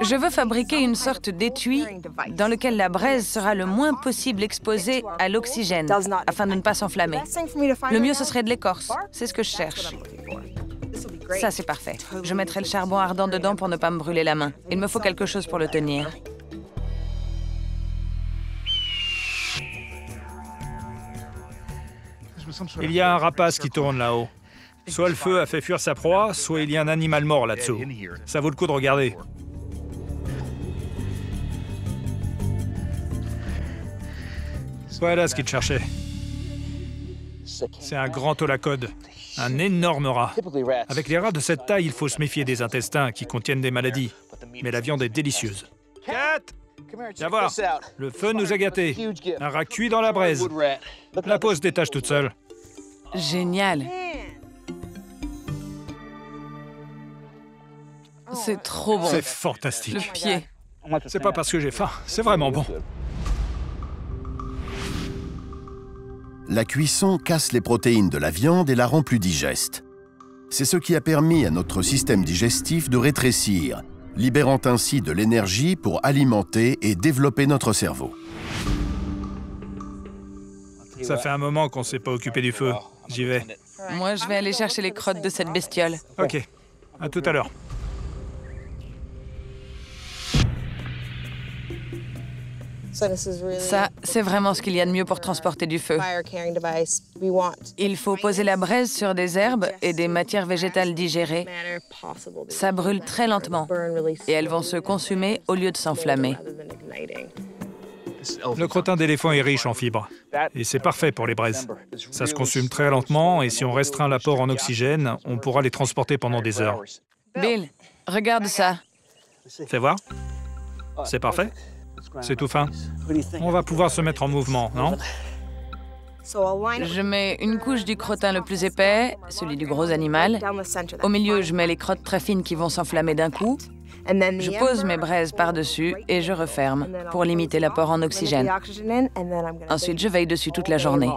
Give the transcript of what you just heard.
Je veux fabriquer une sorte d'étui dans lequel la braise sera le moins possible exposée à l'oxygène, afin de ne pas s'enflammer. Le mieux, ce serait de l'écorce. C'est ce que je cherche. Ça, c'est parfait. Je mettrai le charbon ardent dedans pour ne pas me brûler la main. Il me faut quelque chose pour le tenir. Il y a un rapace qui tourne là-haut. Soit le feu a fait fuir sa proie, soit il y a un animal mort là-dessous. Ça vaut le coup de regarder. Voilà ce qu'il cherchait. C'est un grand holacode, un énorme rat. Avec les rats de cette taille, il faut se méfier des intestins qui contiennent des maladies. Mais la viande est délicieuse. Cat! Viens voir, le feu nous a gâtés. Un rat cuit dans la braise. La peau se détache toute seule. Génial. C'est trop bon. C'est fantastique. Le pied. C'est pas parce que j'ai faim, c'est vraiment bon. La cuisson casse les protéines de la viande et la rend plus digeste. C'est ce qui a permis à notre système digestif de rétrécir, libérant ainsi de l'énergie pour alimenter et développer notre cerveau. Ça fait un moment qu'on ne s'est pas occupé du feu. J'y vais. Moi, je vais aller chercher les crottes de cette bestiole. Ok, à tout à l'heure. Ça, c'est vraiment ce qu'il y a de mieux pour transporter du feu. Il faut poser la braise sur des herbes et des matières végétales digérées. Ça brûle très lentement et elles vont se consumer au lieu de s'enflammer. Le crottin d'éléphant est riche en fibres et c'est parfait pour les braises. Ça se consume très lentement et si on restreint l'apport en oxygène, on pourra les transporter pendant des heures. Bill, regarde ça. Fais voir. C'est parfait. C'est tout fin. On va pouvoir se mettre en mouvement, non? Je mets une couche du crottin le plus épais, celui du gros animal. Au milieu, je mets les crottes très fines qui vont s'enflammer d'un coup. Je pose mes braises par-dessus et je referme pour limiter l'apport en oxygène. Ensuite, je veille dessus toute la journée.